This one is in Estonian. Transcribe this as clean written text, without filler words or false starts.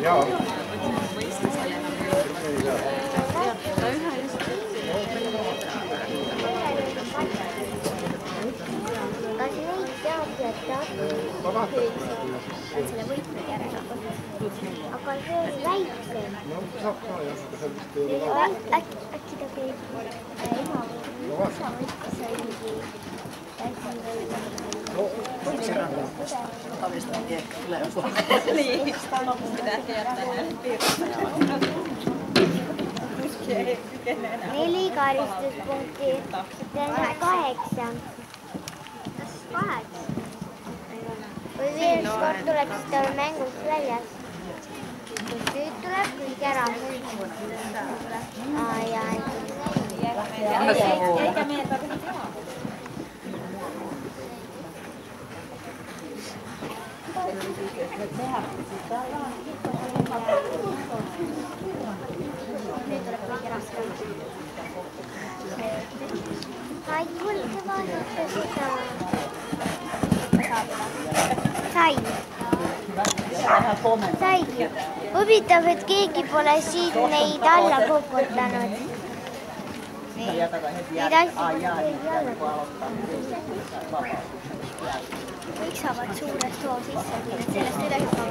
Jaa. Kas neid teadjad on selle võitnud järele? Aga see oli väike. No saab ka jah, aga seal vist ei ole Äkki ta käib ema võttis sai mingi Neli karistuspunkti, see on 8. Kas 8? Kui veel kord tuleks, siis ta on mängust väljas. Nüüd tuleb kõik ära. Eikä meidän tarvitse teha. Nüüd tuleb kõige raskem. Ai, kuulge vaadata seda. Sai. Saigi. Huvitav, et keegi pole siin neid alla poputanud. Neid asju keegi alla poputanud. Kõik saavad suurest hoo sisse, kui need sellest ei tohi